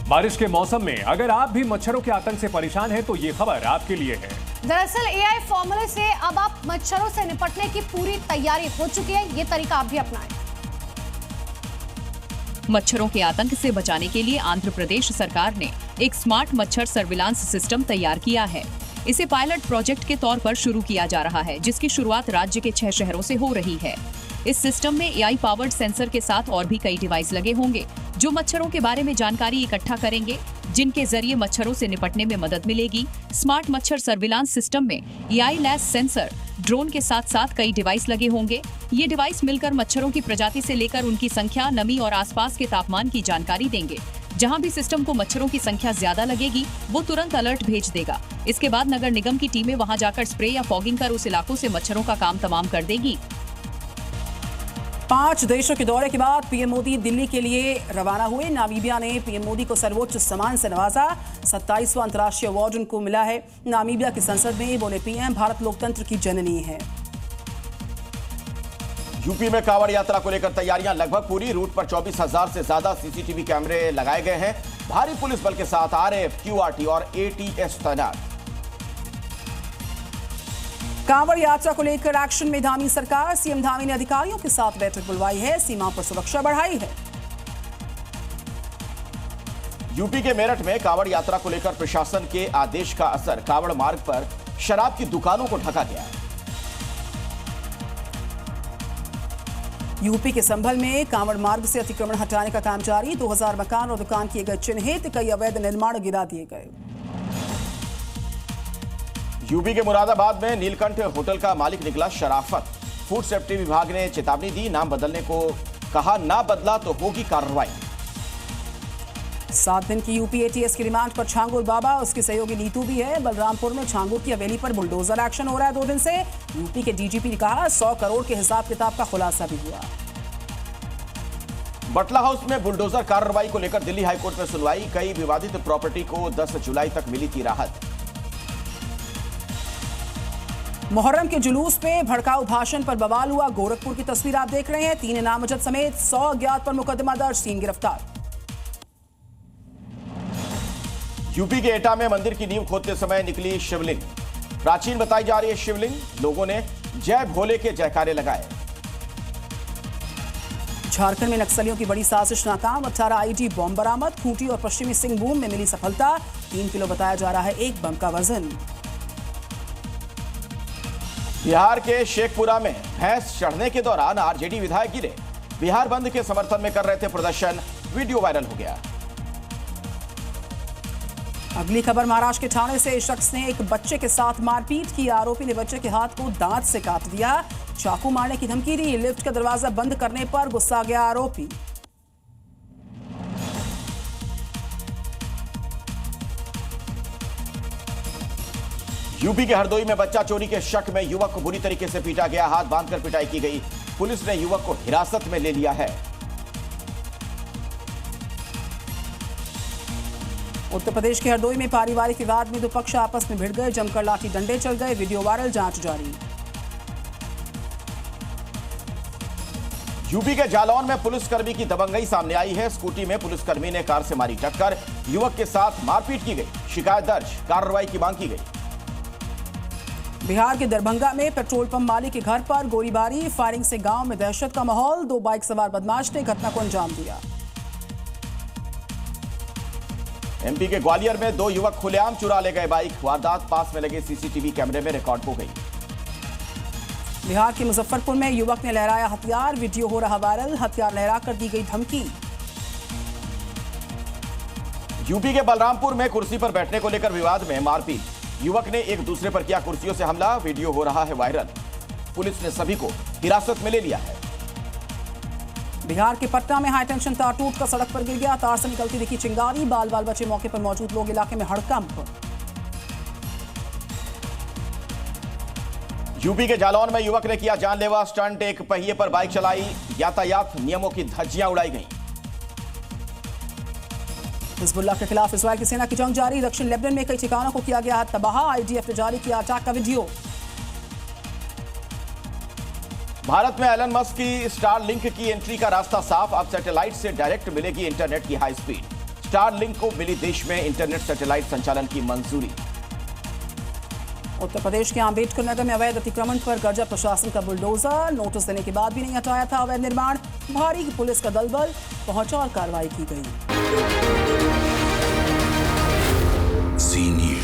बारिश के मौसम में अगर आप भी मच्छरों के आतंक से परेशान हैं तो ये खबर आपके लिए है। दरअसल एआई फॉर्मूले से अब आप मच्छरों से निपटने की पूरी तैयारी हो चुकी है। ये तरीका आप भी अपनाएं। मच्छरों के आतंक से बचाने के लिए आंध्र प्रदेश सरकार ने एक स्मार्ट मच्छर सर्विलांस सिस्टम तैयार किया है। इसे पायलट प्रोजेक्ट के तौर पर शुरू किया जा रहा है, जिसकी शुरुआत राज्य के 6 शहरों से हो रही है। इस सिस्टम में एआई पावर्ड सेंसर के साथ और भी कई डिवाइस लगे होंगे जो मच्छरों के बारे में जानकारी इकट्ठा करेंगे, जिनके जरिए मच्छरों से निपटने में मदद मिलेगी। स्मार्ट मच्छर सर्विलांस सिस्टम में एआई लैस सेंसर, ड्रोन के साथ साथ कई डिवाइस लगे होंगे। ये डिवाइस मिलकर मच्छरों की प्रजाति से लेकर उनकी संख्या, नमी और आसपास के तापमान की जानकारी देंगे। जहां भी सिस्टम को मच्छरों की संख्या ज्यादा लगेगी, वो तुरंत अलर्ट भेज देगा। इसके बाद नगर निगम की टीमें वहां जाकर स्प्रे या फॉगिंग कर उस इलाकों से मच्छरों का काम तमाम कर देगी। 5 देशों के दौरे के बाद पीएम मोदी दिल्ली के लिए रवाना हुए। नामीबिया ने पीएम मोदी को सर्वोच्च सम्मान से नवाजा। 27वां अंतर्राष्ट्रीय अवार्ड उनको मिला है। नामीबिया की संसद में बोले पीएम, भारत लोकतंत्र की जननी है। यूपी में कांवड़ यात्रा को लेकर तैयारियां लगभग पूरी। रूट पर 24,000 से ज्यादा सीसीटीवी कैमरे लगाए गए हैं। भारी पुलिस बल के साथ आरएएफ, क्यूआरटी और एटीएस तैनात। कांवड़ यात्रा को लेकर एक्शन में धामी सरकार। सीएम धामी ने अधिकारियों के साथ बैठक बुलवाई है। सीमा पर सुरक्षा बढ़ाई है। यूपी के मेरठ में कांवड़ यात्रा को लेकर प्रशासन के आदेश का असर। कांवड़ मार्ग पर शराब की दुकानों को ढका गया है। यूपी के संभल में कांवड़ मार्ग से अतिक्रमण हटाने का काम जारी। 2000 मकान और दुकान किए गए चिन्हित। कई अवैध निर्माण गिरा दिए गए। यूपी के मुरादाबाद में नीलकंठ होटल का मालिक निकला शराफत। फूड सेफ्टी विभाग ने चेतावनी दी, नाम बदलने को कहा, ना बदला तो होगी कार्रवाई। 7 दिन की यूपी एटीएस की रिमांड पर छांगुर बाबा, उसकी सहयोगी नीतू भी है। बलरामपुर में छांगुर की हवेली पर बुलडोजर एक्शन हो रहा है 2 दिन से। यूपी के डीजीपी ने कहा 100 करोड़ के हिसाब किताब का खुलासा भी हुआ। बटला हाउस में बुलडोजर कार्रवाई को लेकर दिल्ली हाईकोर्ट में सुनवाई। कई विवादित प्रॉपर्टी को 10 जुलाई तक मिली थी राहत। मुहर्रम के जुलूस पे भड़काऊ भाषण पर बवाल हुआ। गोरखपुर की तस्वीर आप देख रहे हैं। 3 नामजद समेत 100 अज्ञात पर मुकदमा दर्ज, 3 गिरफ्तार। यूपी के एटा में मंदिर की नींव खोदते समय निकली शिवलिंग। प्राचीन बताई जा रही है शिवलिंग। लोगों ने जय भोले के जयकारे लगाए। झारखंड में नक्सलियों की बड़ी साजिश नाकाम। 18 आईडी बम बरामद। खूंटी और पश्चिमी सिंहभूम में मिली सफलता। 3 किलो बताया जा रहा है एक बम का वजन। बिहार के शेखपुरा में भैंस चढ़ने के दौरान आरजेडी विधायक गिरे। बिहार बंद के समर्थन में कर रहे थे प्रदर्शन। वीडियो वायरल हो गया। अगली खबर, महाराष्ट्र के ठाणे से शख्स ने एक बच्चे के साथ मारपीट की। आरोपी ने बच्चे के हाथ को दांत से काट दिया। चाकू मारने की धमकी दी। लिफ्ट का दरवाजा बंद करने पर गुस्सा गया आरोपी। यूपी के हरदोई में बच्चा चोरी के शक में युवक को बुरी तरीके से पीटा गया। हाथ बांधकर पिटाई की गई। पुलिस ने युवक को हिरासत में ले लिया है। उत्तर प्रदेश के हरदोई में पारिवारिक विवाद में 2 पक्ष आपस में भिड़ गए। जमकर लाठी डंडे चल गए। वीडियो वायरल, जांच जारी। यूपी के जालौन में पुलिसकर्मी की दबंगई सामने आई है। स्कूटी में पुलिसकर्मी ने कार से मारी टक्कर। युवक के साथ मारपीट की गई। शिकायत दर्ज, कार्रवाई की मांग की गई। बिहार के दरभंगा में पेट्रोल पंप मालिक के घर पर गोलीबारी। फायरिंग से गांव में दहशत का माहौल। 2 बाइक सवार बदमाश ने घटना को अंजाम दिया। एमपी के ग्वालियर में 2 युवक खुलेआम चुरा ले गए बाइक। वारदात पास में लगे सीसीटीवी कैमरे में रिकॉर्ड हो गई। बिहार के मुजफ्फरपुर में युवक ने लहराया हथियार। वीडियो हो रहा वायरल। हथियार लहराकर दी गई धमकी। यूपी के बलरामपुर में कुर्सी पर बैठने को लेकर विवाद में मारपीट। युवक ने एक दूसरे पर किया कुर्सियों से हमला। वीडियो हो रहा है वायरल। पुलिस ने सभी को हिरासत में ले लिया है। बिहार के पटना में हाईटेंशन तार टूटकर सड़क पर गिर गया। तार से निकलती दिखी चिंगारी। बाल बाल बचे। मौके पर मौजूद लोग इलाके में हड़कंप। यूपी के जालौन में युवक ने किया जानलेवा स्टंट। एक पहिए पर बाइक चलाई। यातायात नियमों की धज्जियां उड़ाई गईं। हिजबुल्लाह के खिलाफ इजराइल की सेना की जंग जारी। दक्षिण लेबनान में कई ठिकानों को किया गया तबाह। आईडीएफ ने जारी किया अटैक का वीडियो। भारत में एलन मस्क की स्टारलिंक की एंट्री का रास्ता साफ। अब सैटेलाइट से डायरेक्ट मिलेगी इंटरनेट की हाई स्पीड। स्टारलिंक को मिली देश में इंटरनेट सैटेलाइट संचालन की मंजूरी। उत्तर प्रदेश के अम्बेडकर नगर में अवैध अतिक्रमण पर गर्जा प्रशासन का बुलडोजर। नोटिस देने के बाद भी नहीं हटाया था अवैध निर्माण। भारी पुलिस का दलबल पहुंचा और कार्रवाई की गई। सी न्यूज़।